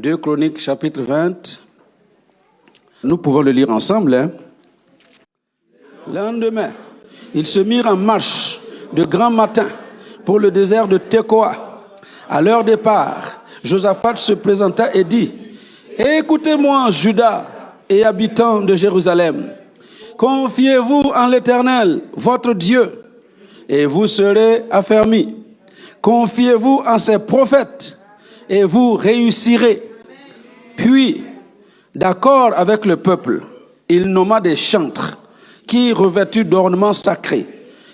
2 Chroniques, chapitre 20. Nous pouvons le lire ensemble. Le lendemain, ils se mirent en marche de grand matin pour le désert de Tekoa. À leur départ, Josaphat se présenta et dit: écoutez-moi, Juda et habitants de Jérusalem. Confiez-vous en l'Éternel, votre Dieu, et vous serez affermis. Confiez-vous en ses prophètes, et vous réussirez. Puis, d'accord avec le peuple, il nomma des chantres qui, revêtus d'ornements sacrés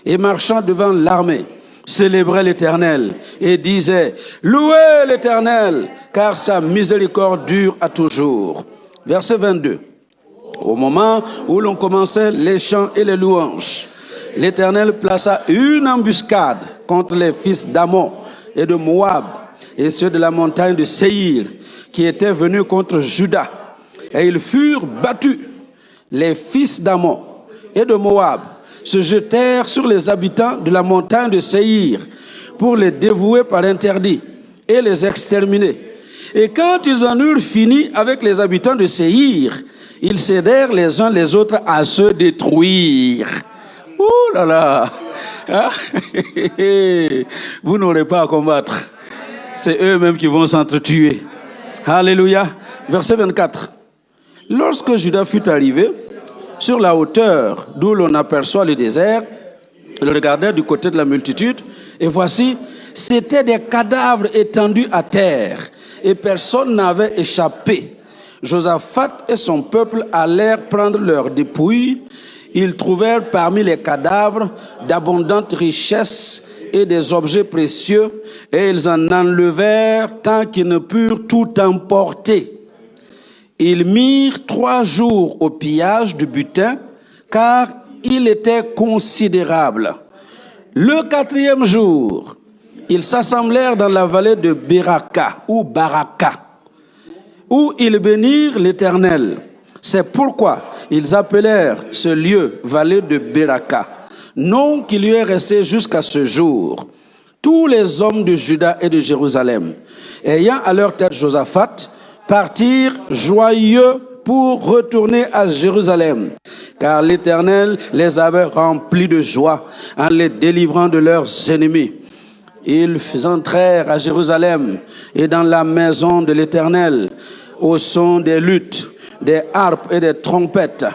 et marchant devant l'armée, célébraient l'Éternel et disaient: louez l'Éternel, car sa miséricorde dure à toujours. Verset 22. Au moment où l'on commençait les chants et les louanges, l'Éternel plaça une embuscade contre les fils d'Ammon et de Moab et ceux de la montagne de Séhir qui étaient venus contre Juda. Et ils furent battus. Les fils d'Ammon et de Moab se jetèrent sur les habitants de la montagne de Séhir pour les dévouer par interdit et les exterminer. Et quand ils en eurent fini avec les habitants de Séhir, ils cédèrent les uns les autres à se détruire. Oh là là! Vous n'aurez pas à combattre. C'est eux-mêmes qui vont s'entretuer. Alléluia. Verset 24. Lorsque Juda fut arrivé sur la hauteur d'où l'on aperçoit le désert, il regardait du côté de la multitude, et voici, c'étaient des cadavres étendus à terre, et personne n'avait échappé. Josaphat et son peuple allèrent prendre leurs dépouilles. Ils trouvèrent parmi les cadavres d'abondantes richesses et des objets précieux, et ils en enlevèrent tant qu'ils ne purent tout emporter. Ils mirent 3 jours au pillage du butin, car il était considérable. Le 4e jour, ils s'assemblèrent dans la vallée de Beraka, ou Baraka, où ils bénirent l'Éternel. C'est pourquoi ils appelèrent ce lieu vallée de Beraka, nom qui lui est resté jusqu'à ce jour. Tous les hommes de Juda et de Jérusalem, ayant à leur tête Josaphat, partirent joyeux pour retourner à Jérusalem, car l'Éternel les avait remplis de joie en les délivrant de leurs ennemis. Ils entrèrent à Jérusalem et dans la maison de l'Éternel, au son des luttes, des harpes et des trompettes.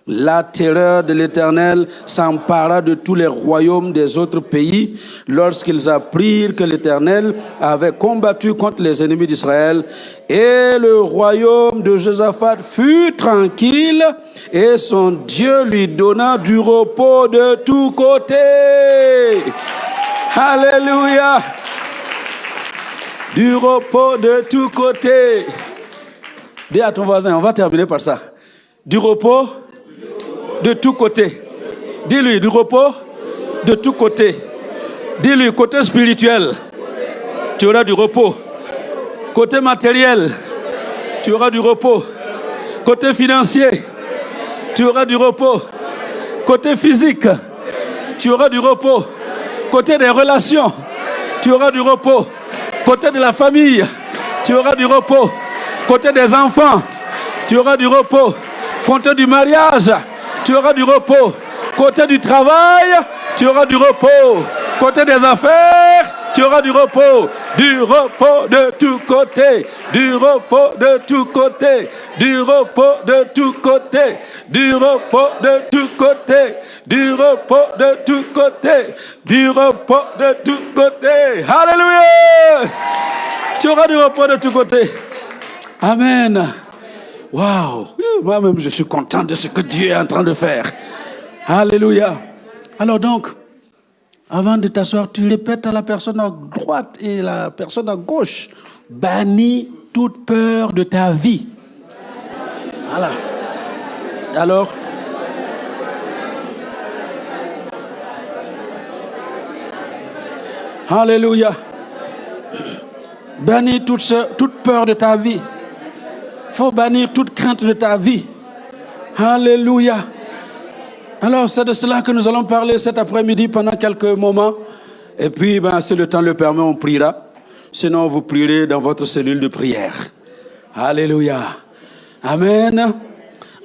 La terreur de l'Éternel s'empara de tous les royaumes des autres pays lorsqu'ils apprirent que l'Éternel avait combattu contre les ennemis d'Israël. Et le royaume de Josaphat fut tranquille et son Dieu lui donna du repos de tous côtés. Alléluia! Du repos de tous côtés. Dis à ton voisin, on va terminer par ça. Du repos de tous côtés. Dis-lui, du repos de tous côtés. Dis-lui, côté spirituel, tu auras du repos. Côté matériel, tu auras du repos. Côté financier, tu auras du repos. Côté physique, tu auras du repos. Côté des relations, tu auras du repos. Côté de la famille, tu auras du repos. Côté des enfants, tu auras du repos. Côté du mariage, tu auras du repos. Côté du travail, tu auras du repos. Côté des affaires, tu auras du repos. Du repos de tous côtés. Du repos de tous côtés. Du repos de tous côtés. Du repos de tous côtés. Du repos de tous côtés. Du repos de tous côtés. Alléluia! Tu auras du repos de tous côtés. Amen. Waouh! Moi-même, je suis content de ce que Dieu est en train de faire. Alléluia. Alors donc, avant de t'asseoir, tu répètes à la personne à droite et la personne à gauche: bannis toute peur de ta vie. Voilà. Alors, alléluia. Bannis toute peur de ta vie. Il faut bannir toute crainte de ta vie. Alléluia. Alors, c'est de cela que nous allons parler cet après-midi pendant quelques moments. Et puis, si le temps le permet, on priera. Sinon, vous prierez dans votre cellule de prière. Alléluia. Amen.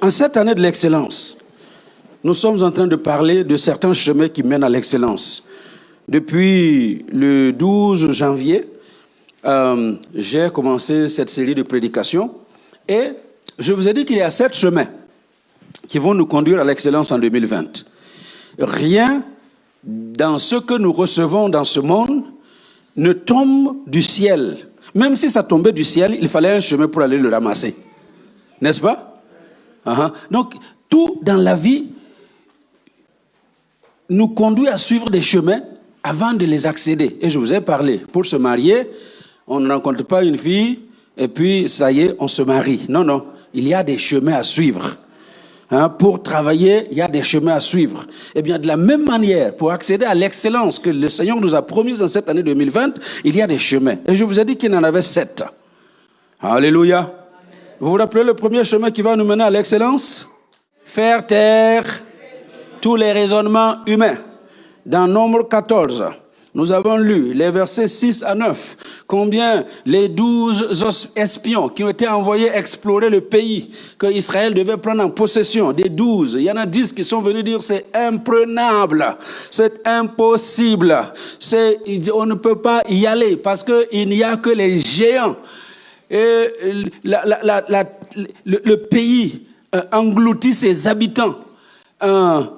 En cette année de l'excellence, nous sommes en train de parler de certains chemins qui mènent à l'excellence. Depuis le 12 janvier, j'ai commencé cette série de prédications et je vous ai dit qu'il y a 7 chemins qui vont nous conduire à l'excellence en 2020. Rien dans ce que nous recevons dans ce monde ne tombe du ciel. Même si ça tombait du ciel, il fallait un chemin pour aller le ramasser. N'est-ce pas? Donc, tout dans la vie nous conduit à suivre des chemins avant de les accéder. Et je vous ai parlé, pour se marier, on ne rencontre pas une fille et puis ça y est, on se marie. Non, non, il y a des chemins à suivre. Pour travailler, il y a des chemins à suivre. Eh bien, de la même manière, pour accéder à l'excellence que le Seigneur nous a promise en cette année 2020, il y a des chemins. Et je vous ai dit qu'il y en avait 7. Alléluia. Vous vous rappelez le premier chemin qui va nous mener à l'excellence? Faire taire tous les raisonnements humains. Dans Nombre 14, nous avons lu les versets 6 à 9, combien les 12 espions qui ont été envoyés explorer le pays que Israël devait prendre en possession, des 12, il y en a 10 qui sont venus dire c'est imprenable, c'est impossible, on ne peut pas y aller parce qu'il n'y a que les géants. Et le pays engloutit ses habitants,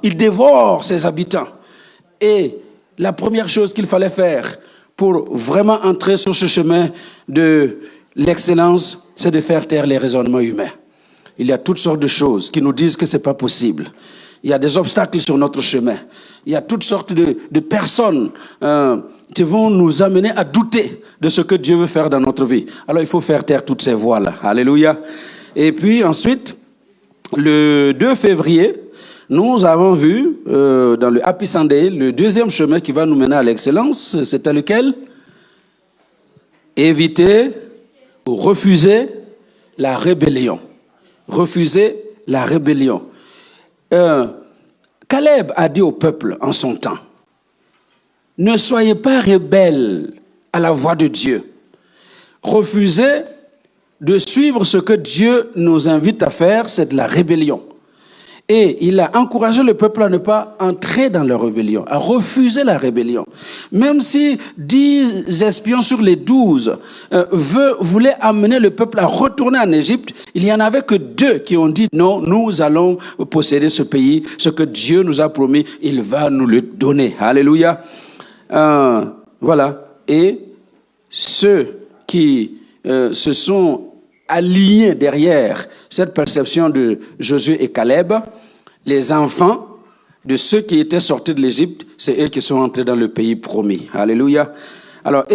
il dévore ses habitants. Et la première chose qu'il fallait faire pour vraiment entrer sur ce chemin de l'excellence, c'est de faire taire les raisonnements humains. Il y a toutes sortes de choses qui nous disent que ce n'est pas possible. Il y a des obstacles sur notre chemin. Il y a toutes sortes de personnes qui vont nous amener à douter de ce que Dieu veut faire dans notre vie. Alors il faut faire taire toutes ces voix-là. Alléluia. Et puis ensuite, le 2 février, nous avons vu dans le Happy Sunday, le deuxième chemin qui va nous mener à l'excellence, c'était lequel? Éviter ou refuser la rébellion. Refuser la rébellion. Caleb a dit au peuple en son temps, ne soyez pas rebelles à la voix de Dieu. Refusez de suivre ce que Dieu nous invite à faire, c'est de la rébellion. Et il a encouragé le peuple à ne pas entrer dans la rébellion, à refuser la rébellion. Même si 10 espions sur les 12 voulaient amener le peuple à retourner en Égypte, il n'y en avait que 2 qui ont dit non, nous allons posséder ce pays, ce que Dieu nous a promis, il va nous le donner. Alléluia. Voilà. Et ceux qui se sont alignés derrière cette perception de Josué et Caleb, les enfants de ceux qui étaient sortis de l'Égypte, c'est eux qui sont entrés dans le pays promis. Alléluia. Alors,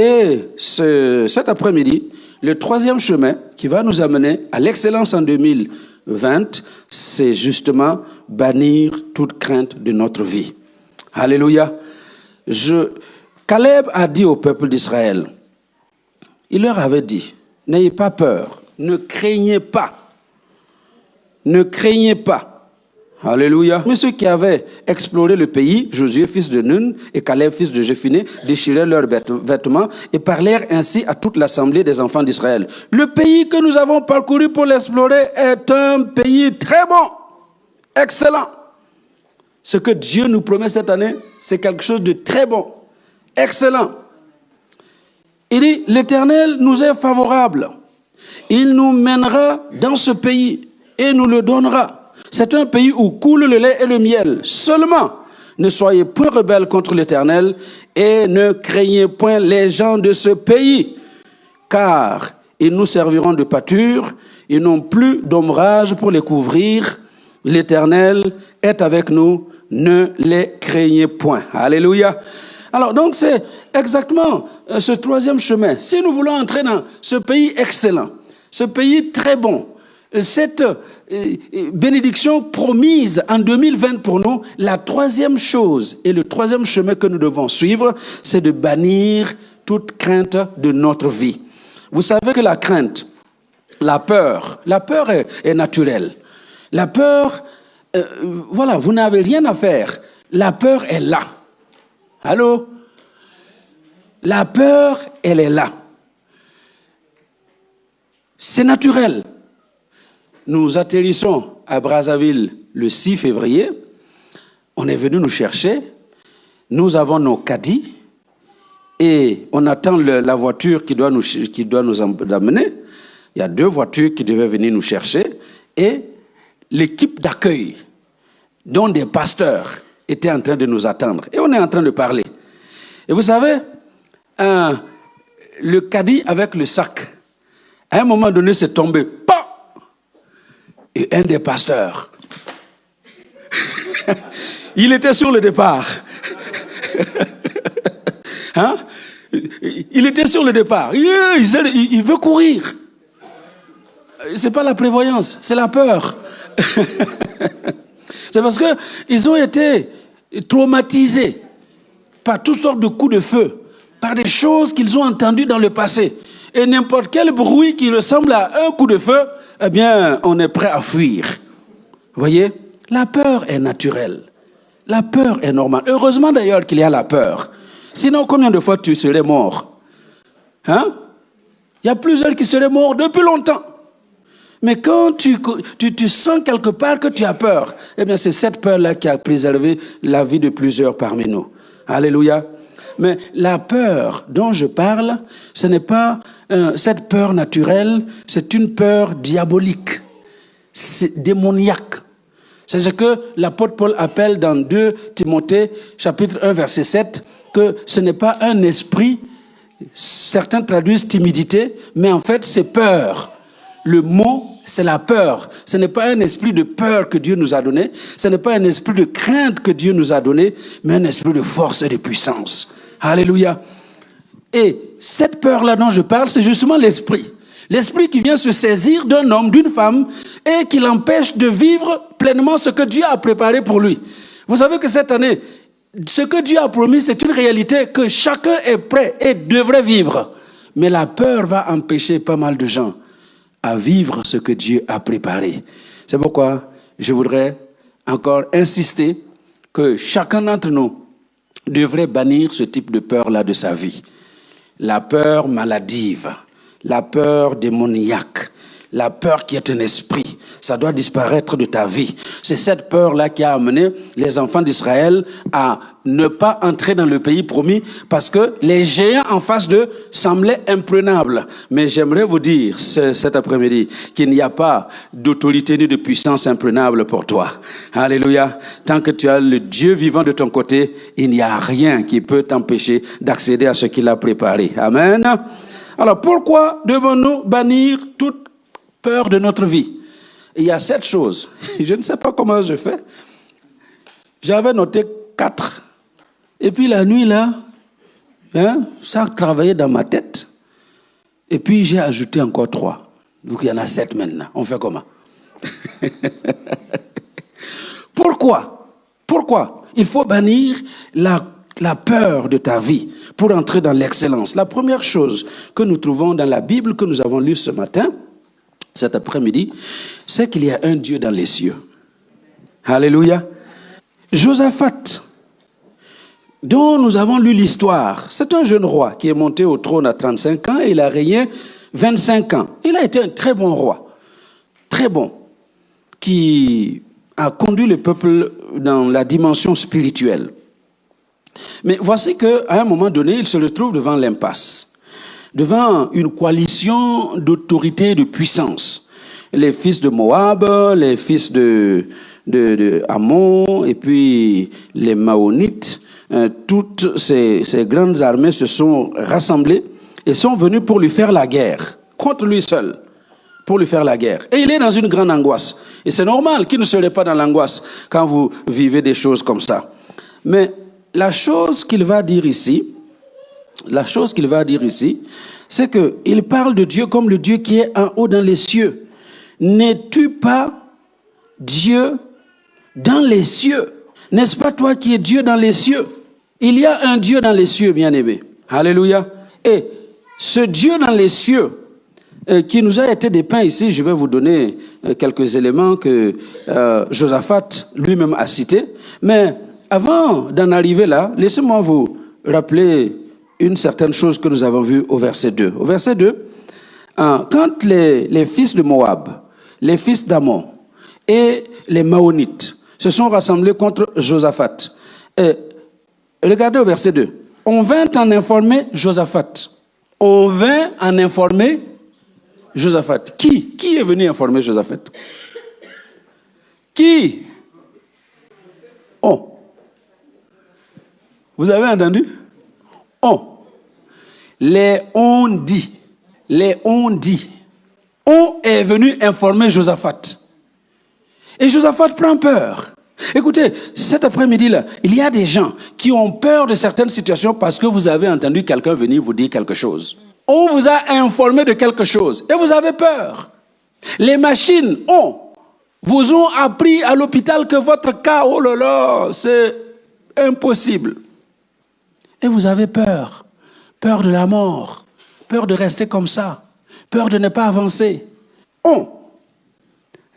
cet après-midi, le troisième chemin qui va nous amener à l'excellence en 2020, c'est justement bannir toute crainte de notre vie. Alléluia. Caleb a dit au peuple d'Israël, il leur avait dit, n'ayez pas peur, ne craignez pas. Ne craignez pas. Alléluia. Mais ceux qui avaient exploré le pays, Josué, fils de Nun, et Caleb, fils de Jephunnée, déchirèrent leurs vêtements et parlèrent ainsi à toute l'assemblée des enfants d'Israël. Le pays que nous avons parcouru pour l'explorer est un pays très bon, excellent. Ce que Dieu nous promet cette année, c'est quelque chose de très bon, excellent. Il dit, l'Éternel nous est favorable. Il nous mènera dans ce pays et nous le donnera. C'est un pays où coule le lait et le miel. Seulement, ne soyez point rebelles contre l'Éternel et ne craignez point les gens de ce pays, car ils nous serviront de pâture, ils n'ont plus d'ombrage pour les couvrir. L'Éternel est avec nous, ne les craignez point. Alléluia. Alors, donc, c'est exactement ce troisième chemin. Si nous voulons entrer dans ce pays excellent, ce pays très bon, cette bénédiction promise en 2020 pour nous, la troisième chose et le troisième chemin que nous devons suivre, c'est de bannir toute crainte de notre vie. Vous savez que la crainte, la peur est naturelle. La peur, voilà, vous n'avez rien à faire. La peur est là. Allô? La peur, elle est là. C'est naturel. Nous atterrissons à Brazzaville le 6 février. On est venu nous chercher. Nous avons nos caddies et on attend la voiture qui doit nous amener. Il y a 2 voitures qui devaient venir nous chercher et l'équipe d'accueil, dont des pasteurs, était en train de nous attendre. Et on est en train de parler. Et vous savez, le caddie avec le sac, à un moment donné, c'est tombé. Pas. Et un des pasteurs, il était sur le départ. Hein? Il était sur le départ. Il veut courir. C'est pas la prévoyance, c'est la peur. C'est parce qu'ils ont été traumatisés par toutes sortes de coups de feu, par des choses qu'ils ont entendues dans le passé. Et n'importe quel bruit qui ressemble à un coup de feu, eh bien, on est prêt à fuir. Vous voyez? La peur est naturelle. La peur est normale. Heureusement d'ailleurs qu'il y a la peur. Sinon, combien de fois tu serais mort? Hein? Il y a plusieurs qui seraient morts depuis longtemps. Mais quand tu sens quelque part que tu as peur, eh bien c'est cette peur-là qui a préservé la vie de plusieurs parmi nous. Alléluia. Mais la peur dont je parle, ce n'est pas cette peur naturelle, c'est une peur diabolique, c'est démoniaque. C'est ce que l'apôtre Paul appelle dans 2 Timothée, chapitre 1, verset 7, que ce n'est pas un esprit, certains traduisent timidité, mais en fait c'est peur. Le mot, c'est la peur. Ce n'est pas un esprit de peur que Dieu nous a donné, ce n'est pas un esprit de crainte que Dieu nous a donné, mais un esprit de force et de puissance. Alléluia. Et cette peur-là dont je parle, c'est justement l'esprit. L'esprit qui vient se saisir d'un homme, d'une femme, et qui l'empêche de vivre pleinement ce que Dieu a préparé pour lui. Vous savez que cette année, ce que Dieu a promis, c'est une réalité que chacun est prêt et devrait vivre. Mais la peur va empêcher pas mal de gens à vivre ce que Dieu a préparé. C'est pourquoi je voudrais encore insister que chacun d'entre nous devrait bannir ce type de peur-là de sa vie. La peur maladive, la peur démoniaque, la peur qui est un esprit, ça doit disparaître de ta vie. C'est cette peur-là qui a amené les enfants d'Israël à ne pas entrer dans le pays promis parce que les géants en face d'eux semblaient imprenables. Mais j'aimerais vous dire cet après-midi qu'il n'y a pas d'autorité ni de puissance imprenable pour toi. Alléluia. Tant que tu as le Dieu vivant de ton côté, il n'y a rien qui peut t'empêcher d'accéder à ce qu'il a préparé. Amen. Alors pourquoi devons-nous bannir toute peur de notre vie? Il y a 7 choses. Je ne sais pas comment je fais. J'avais noté 4. Et puis la nuit, là, ça travaillait dans ma tête. Et puis j'ai ajouté encore 3. Donc il y en a 7 maintenant. On fait comment? Pourquoi il faut bannir la peur de ta vie pour entrer dans l'excellence? La première chose que nous trouvons dans la Bible que nous avons lue ce matin, cet après-midi, c'est qu'il y a un Dieu dans les cieux. Alléluia. Josaphat, dont nous avons lu l'histoire, c'est un jeune roi qui est monté au trône à 35 ans et il a régné 25 ans. Il a été un très bon roi, très bon, qui a conduit le peuple dans la dimension spirituelle. Mais voici qu'à un moment donné, il se retrouve devant l'impasse, devant une coalition d'autorité et de puissance. Les fils de Moab, les fils de Ammon, et puis les Maonites, toutes ces grandes armées se sont rassemblées et sont venues pour lui faire la guerre, contre lui seul, pour lui faire la guerre. Et il est dans une grande angoisse. Et c'est normal qu'il ne serait pas dans l'angoisse quand vous vivez des choses comme ça. Mais la chose qu'il va dire ici, c'est qu'il parle de Dieu comme le Dieu qui est en haut dans les cieux. N'es-tu pas Dieu dans les cieux? N'est-ce pas toi qui es Dieu dans les cieux? Il y a un Dieu dans les cieux, bien-aimé. Alléluia. Et ce Dieu dans les cieux qui nous a été dépeint ici, je vais vous donner quelques éléments que Josaphat lui-même a cités. Mais avant d'en arriver là, laissez-moi vous rappeler une certaine chose que nous avons vue au verset 2. Au verset 2, Quand les fils de Moab, les fils d'Ammon et les Maonites se sont rassemblés contre Josaphat, regardez au verset 2. On vint en informer Josaphat. On vint en informer Josaphat. Qui est venu informer Josaphat? Qui? On. Vous avez entendu? On. Les on dit. Les on dit. On est venu informer Josaphat. Et Josaphat prend peur. Écoutez, cet après-midi-là, il y a des gens qui ont peur de certaines situations parce que vous avez entendu quelqu'un venir vous dire quelque chose. On vous a informé de quelque chose et vous avez peur. Les machines vous ont appris à l'hôpital que votre cas, oh là là, c'est impossible. Et vous avez peur. Peur de la mort. Peur de rester comme ça. Peur de ne pas avancer.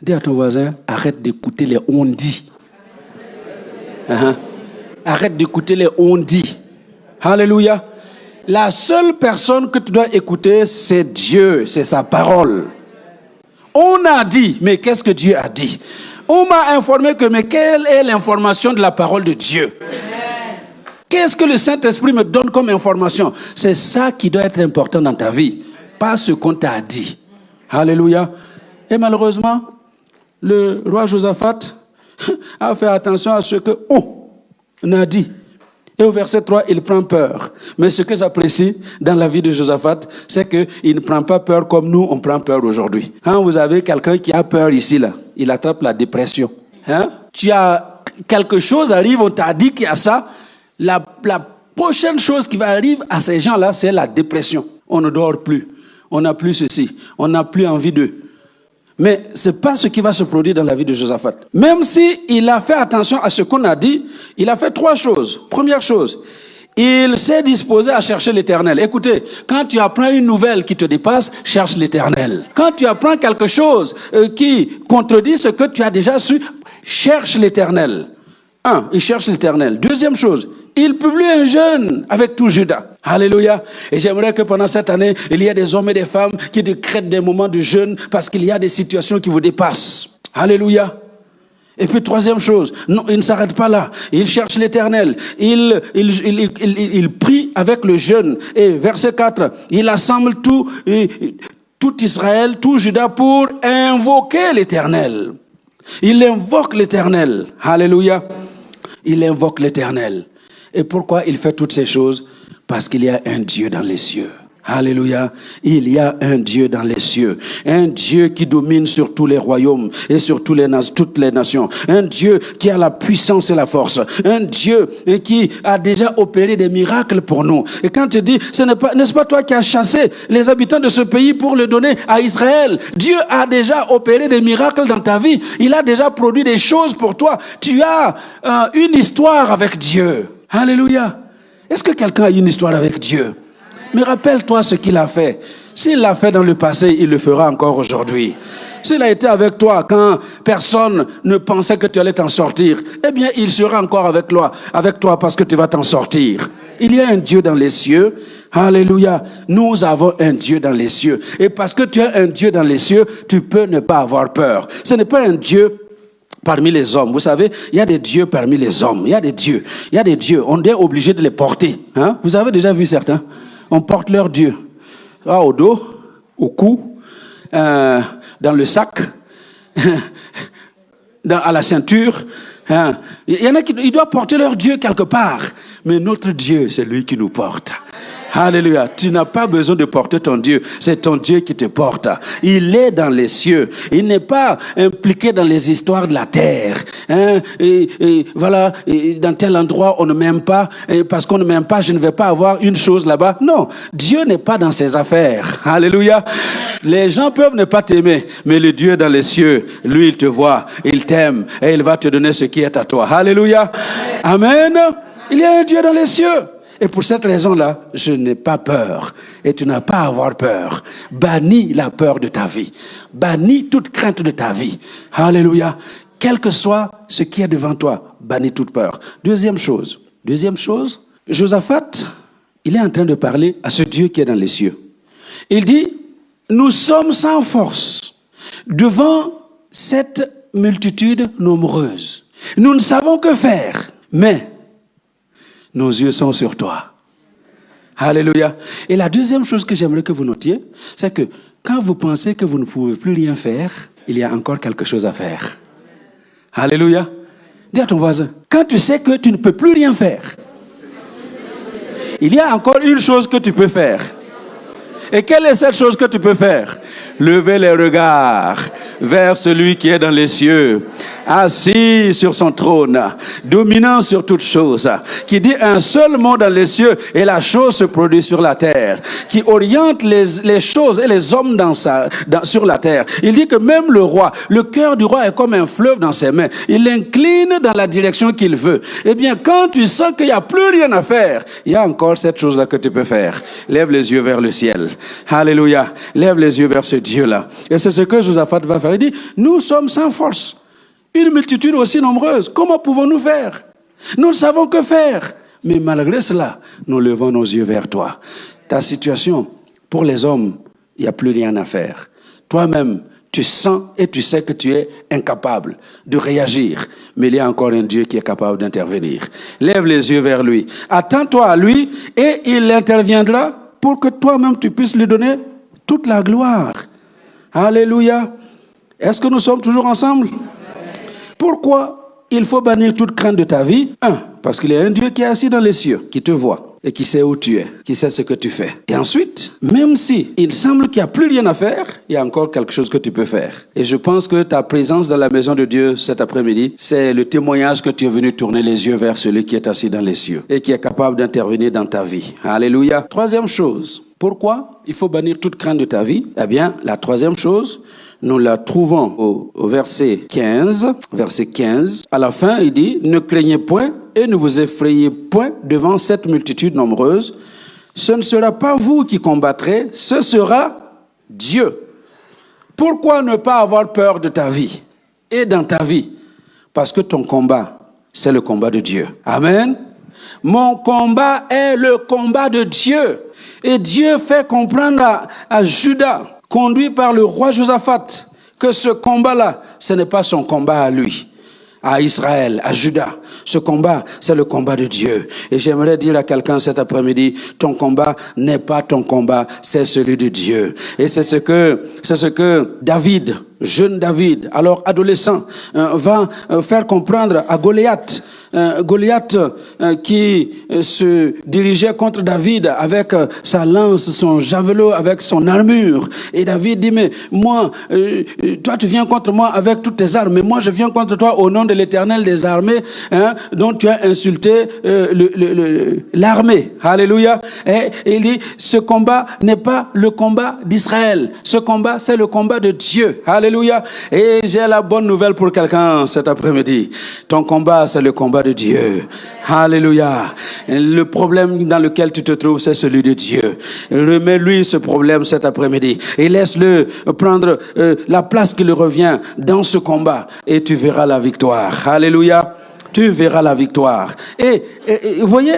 Dis à ton voisin, arrête d'écouter les on-dit. Arrête d'écouter les on-dit. Alléluia. La seule personne que tu dois écouter, c'est Dieu, c'est sa parole. On a dit, mais qu'est-ce que Dieu a dit? On m'a informé que, mais quelle est l'information de la parole de Dieu? Qu'est-ce que le Saint-Esprit me donne comme information? C'est ça qui doit être important dans ta vie, pas ce qu'on t'a dit. Alléluia. Et malheureusement, le roi Josaphat a fait attention à ce qu'on a dit. Et au verset 3, il prend peur. Mais ce que j'apprécie dans la vie de Josaphat, c'est qu'il ne prend pas peur comme nous, on prend peur aujourd'hui. Quand vous avez quelqu'un qui a peur ici, là, il attrape la dépression. Tu as quelque chose arrive, on t'a dit qu'il y a ça. La prochaine chose qui va arriver à ces gens-là, c'est la dépression. On ne dort plus. On n'a plus ceci. On n'a plus envie d'eux. Mais ce n'est pas ce qui va se produire dans la vie de Josaphat. Même s'il a fait attention à ce qu'on a dit, il a fait 3 choses. Première chose, il s'est disposé à chercher l'Éternel. Écoutez, quand tu apprends une nouvelle qui te dépasse, cherche l'Éternel. Quand tu apprends quelque chose qui contredit ce que tu as déjà su, cherche l'Éternel. Il cherche l'Éternel. Deuxième chose, il publie un jeûne avec tout Juda. Alléluia. Et j'aimerais que pendant cette année, il y ait des hommes et des femmes qui décrètent des moments de jeûne parce qu'il y a des situations qui vous dépassent. Alléluia. Et puis troisième chose, non, il ne s'arrête pas là. Il cherche l'Éternel. Il prie avec le jeûne. Et verset 4, il assemble tout Israël, tout Juda pour invoquer l'Éternel. Il invoque l'Éternel. Alléluia. Il invoque l'Éternel. Et pourquoi il fait toutes ces choses? Parce qu'il y a un Dieu dans les cieux. Alléluia. Il y a un Dieu dans les cieux. Un Dieu qui domine sur tous les royaumes et sur toutes les nations. Un Dieu qui a la puissance et la force. Un Dieu qui a déjà opéré des miracles pour nous. Et quand tu dis, n'est-ce pas toi qui as chassé les habitants de ce pays pour le donner à Israël? Dieu a déjà opéré des miracles dans ta vie. Il a déjà produit des choses pour toi. Tu as une histoire avec Dieu. Alléluia. Est-ce que quelqu'un a une histoire avec Dieu? Mais rappelle-toi ce qu'il a fait. S'il l'a fait dans le passé, il le fera encore aujourd'hui. S'il a été avec toi quand personne ne pensait que tu allais t'en sortir, eh bien, il sera encore avec toi parce que tu vas t'en sortir. Il y a un Dieu dans les cieux. Alléluia. Nous avons un Dieu dans les cieux. Et parce que tu as un Dieu dans les cieux, tu peux ne pas avoir peur. Ce n'est pas un Dieu parmi les hommes. Vous savez, il y a des dieux parmi les hommes. Il y a des dieux. On est obligé de les porter. Vous avez déjà vu certains? On porte leur Dieu au dos, au cou, dans le sac, à la ceinture. Il y en a qui doivent porter leur Dieu quelque part. Mais notre Dieu, c'est lui qui nous porte. Alléluia. Tu n'as pas besoin de porter ton Dieu. C'est ton Dieu qui te porte. Il est dans les cieux. Il n'est pas impliqué dans les histoires de la terre. Voilà, dans tel endroit, on ne m'aime pas. Et parce qu'on ne m'aime pas, je ne vais pas avoir une chose là-bas. Non, Dieu n'est pas dans ses affaires. Alléluia. Les gens peuvent ne pas t'aimer, mais le Dieu dans les cieux, lui, il te voit, il t'aime et il va te donner ce qui est à toi. Alléluia. Amen. Il y a un Dieu dans les cieux. Et pour cette raison-là, je n'ai pas peur. Et tu n'as pas à avoir peur. Bannis la peur de ta vie. Bannis toute crainte de ta vie. Alléluia. Quel que soit ce qui est devant toi, bannis toute peur. Deuxième chose, Josaphat, il est en train de parler à ce Dieu qui est dans les cieux. Il dit, nous sommes sans force devant cette multitude nombreuse. Nous ne savons que faire, mais nos yeux sont sur toi. Alléluia. Et la deuxième chose que j'aimerais que vous notiez, c'est que quand vous pensez que vous ne pouvez plus rien faire, il y a encore quelque chose à faire. Alléluia. Dis à ton voisin, quand tu sais que tu ne peux plus rien faire, il y a encore une chose que tu peux faire. Et quelle est cette chose que tu peux faire? Lever les regards vers celui qui est dans les cieux, assis sur son trône, dominant sur toutes choses, qui dit un seul mot dans les cieux et la chose se produit sur la terre, qui oriente les choses et les hommes sur la terre. Il dit que même le roi, le cœur du roi est comme un fleuve dans ses mains. Il l'incline dans la direction qu'il veut. Eh bien, quand tu sens qu'il n'y a plus rien à faire, il y a encore cette chose-là que tu peux faire. Lève les yeux vers le ciel. Alléluia. Lève les yeux vers ce Dieu-là. Et c'est ce que Josaphat va faire. Il dit, nous sommes sans force. Une multitude aussi nombreuse. Comment pouvons-nous faire? Nous ne savons que faire. Mais malgré cela, nous levons nos yeux vers toi. Ta situation, pour les hommes, il n'y a plus rien à faire. Toi-même, tu sens et tu sais que tu es incapable de réagir. Mais il y a encore un Dieu qui est capable d'intervenir. Lève les yeux vers lui. Attends-toi à lui et il interviendra pour que toi-même tu puisses lui donner toute la gloire. Alléluia. Est-ce que nous sommes toujours ensemble? Pourquoi il faut bannir toute crainte de ta vie? Parce qu'il y a un Dieu qui est assis dans les cieux, qui te voit et qui sait où tu es, qui sait ce que tu fais. Et ensuite, même si il semble qu'il n'y a plus rien à faire, il y a encore quelque chose que tu peux faire. Et je pense que ta présence dans la maison de Dieu cet après-midi, c'est le témoignage que tu es venu tourner les yeux vers celui qui est assis dans les cieux et qui est capable d'intervenir dans ta vie. Alléluia. Troisième chose, pourquoi il faut bannir toute crainte de ta vie? Eh bien, la troisième chose, nous la trouvons au verset 15. Verset 15. À la fin, il dit, ne craignez point et ne vous effrayez point devant cette multitude nombreuse. Ce ne sera pas vous qui combattrez, ce sera Dieu. Pourquoi ne pas avoir peur de ta vie et dans ta vie? Parce que ton combat, c'est le combat de Dieu. Amen. Mon combat est le combat de Dieu. Et Dieu fait comprendre à Juda, conduit par le roi Josaphat, que ce combat-là, ce n'est pas son combat à lui, à Israël, à Juda. Ce combat, c'est le combat de Dieu. Et j'aimerais dire à quelqu'un cet après-midi, ton combat n'est pas ton combat, c'est celui de Dieu. Et c'est ce que David, jeune David, alors adolescent, va faire comprendre à Goliath. Goliath qui se dirigeait contre David avec sa lance, son javelot, avec son armure. Et David dit, mais moi, toi tu viens contre moi avec toutes tes armes, mais moi je viens contre toi au nom de l'Éternel des armées, dont tu as insulté l'armée. Alléluia. Et il dit, ce combat n'est pas le combat d'Israël. Ce combat, c'est le combat de Dieu. Alléluia. Et j'ai la bonne nouvelle pour quelqu'un cet après-midi. Ton combat, c'est le combat de Dieu. Alléluia. Le problème dans lequel tu te trouves, c'est celui de Dieu. Remets-lui ce problème cet après-midi et laisse-le prendre la place qui lui revient dans ce combat et tu verras la victoire. Alléluia. Tu verras la victoire. Et vous voyez,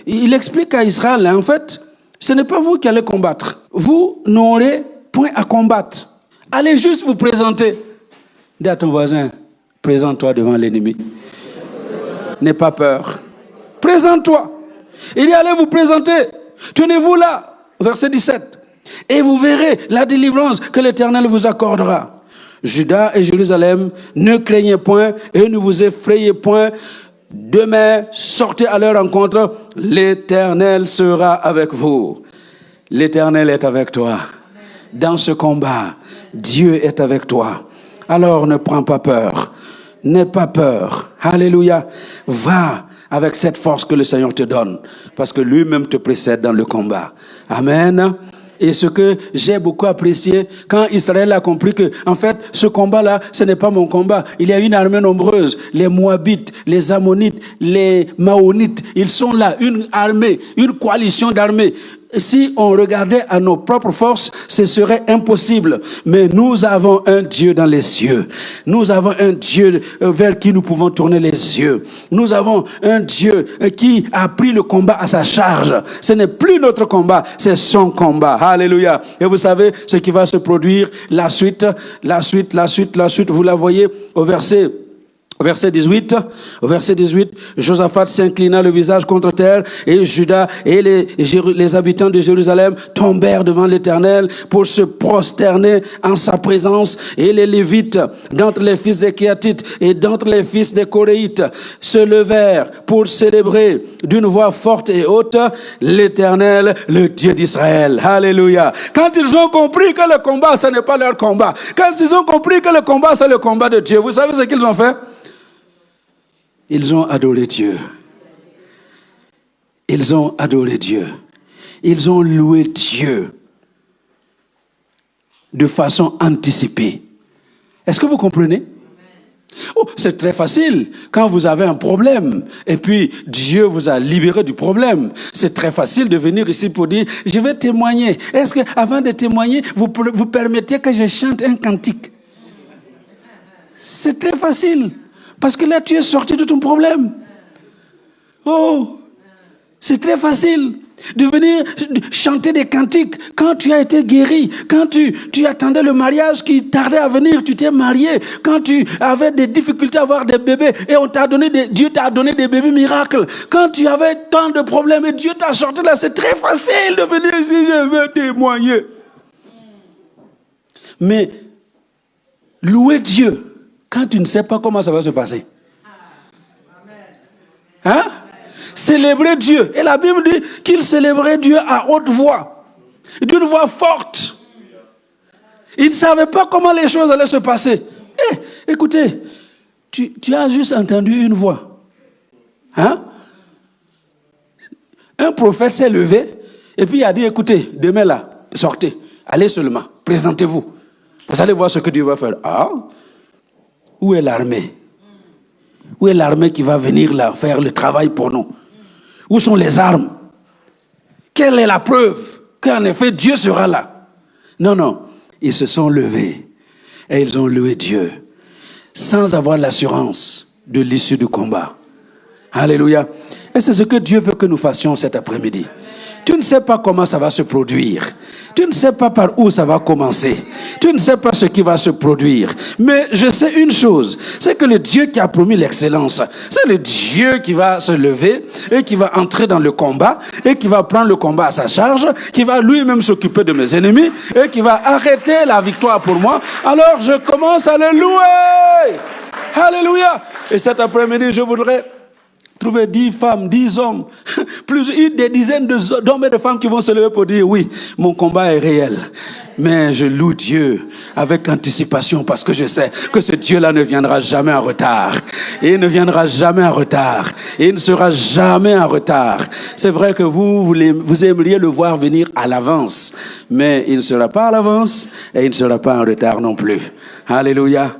il explique à Israël, en fait, ce n'est pas vous qui allez combattre. Vous n'aurez point à combattre. Allez juste vous présenter. Dis à ton voisin, présente-toi devant l'ennemi. N'aie pas peur. Présente-toi. Il dit, allez vous présenter. Tenez-vous là. Verset 17. Et vous verrez la délivrance que l'Éternel vous accordera. Juda et Jérusalem, ne craignez point et ne vous effrayez point. Demain, sortez à leur rencontre. L'Éternel sera avec vous. L'Éternel est avec toi. Dans ce combat, Dieu est avec toi. Alors ne prends pas peur. N'aie pas peur. Alléluia. Va avec cette force que le Seigneur te donne. Parce que lui-même te précède dans le combat. Amen. Et ce que j'ai beaucoup apprécié, quand Israël a compris que, en fait, ce combat-là, ce n'est pas mon combat. Il y a une armée nombreuse. Les Moabites, les Ammonites, les Maonites, ils sont là. Une armée, une coalition d'armées. si on regardait à nos propres forces, ce serait impossible. Mais nous avons un Dieu dans les cieux. Nous avons un Dieu vers qui nous pouvons tourner les yeux. Nous avons un Dieu qui a pris le combat à sa charge. Ce n'est plus notre combat, c'est son combat. Alléluia. Et vous savez ce qui va se produire, la suite, vous la voyez au verset 18, Josaphat s'inclina le visage contre terre et Juda et les habitants de Jérusalem tombèrent devant l'Éternel pour se prosterner en sa présence, et les Lévites d'entre les fils des Kéatites et d'entre les fils des Coréites se levèrent pour célébrer d'une voix forte et haute l'Éternel, le Dieu d'Israël. Alléluia. Quand ils ont compris que le combat, ce n'est pas leur combat, quand ils ont compris que le combat, c'est le combat de Dieu, vous savez ce qu'ils ont fait? Ils ont adoré Dieu. Ils ont adoré Dieu. Ils ont loué Dieu de façon anticipée. Est-ce que vous comprenez? Oh, c'est très facile quand vous avez un problème et puis Dieu vous a libéré du problème. C'est très facile de venir ici pour dire je vais témoigner. Est-ce que avant de témoigner, vous permettez que je chante un cantique? C'est très facile. Parce que là, tu es sorti de ton problème. Oh, c'est très facile de venir chanter des cantiques quand tu as été guéri, quand tu attendais le mariage qui tardait à venir, tu t'es marié, quand tu avais des difficultés à avoir des bébés et Dieu t'a donné des bébés miracles, quand tu avais tant de problèmes et Dieu t'a sorti là, c'est très facile de venir ici, je veux témoigner. Mais louer Dieu quand tu ne sais pas comment ça va se passer. Hein? Célébrer Dieu. Et la Bible dit qu'il célébrait Dieu à haute voix, d'une voix forte. Il ne savait pas comment les choses allaient se passer. Écoutez, tu as juste entendu une voix. Hein? Un prophète s'est levé et puis il a dit, écoutez, demain là, sortez, allez seulement, présentez-vous. Vous allez voir ce que Dieu va faire. Ah? Où est l'armée? Où est l'armée qui va venir là faire le travail pour nous? Où sont les armes? Quelle est la preuve qu'en effet Dieu sera là? Non. Ils se sont levés et ils ont loué Dieu sans avoir l'assurance de l'issue du combat. Alléluia. Et c'est ce que Dieu veut que nous fassions cet après-midi. Tu ne sais pas comment ça va se produire. Tu ne sais pas par où ça va commencer. Tu ne sais pas ce qui va se produire. Mais je sais une chose, c'est que le Dieu qui a promis l'excellence, c'est le Dieu qui va se lever et qui va entrer dans le combat et qui va prendre le combat à sa charge, qui va lui-même s'occuper de mes ennemis et qui va arrêter la victoire pour moi. Alors je commence à le louer. Alléluia. Et cet après-midi, je voudrais trouver 10 femmes, 10 hommes, des dizaines d'hommes et de femmes qui vont se lever pour dire oui, mon combat est réel. Mais je loue Dieu avec anticipation parce que je sais que ce Dieu-là ne viendra jamais en retard. Et il ne viendra jamais en retard. Et il ne sera jamais en retard. C'est vrai que vous aimeriez le voir venir à l'avance. Mais il ne sera pas à l'avance et il ne sera pas en retard non plus. Alléluia.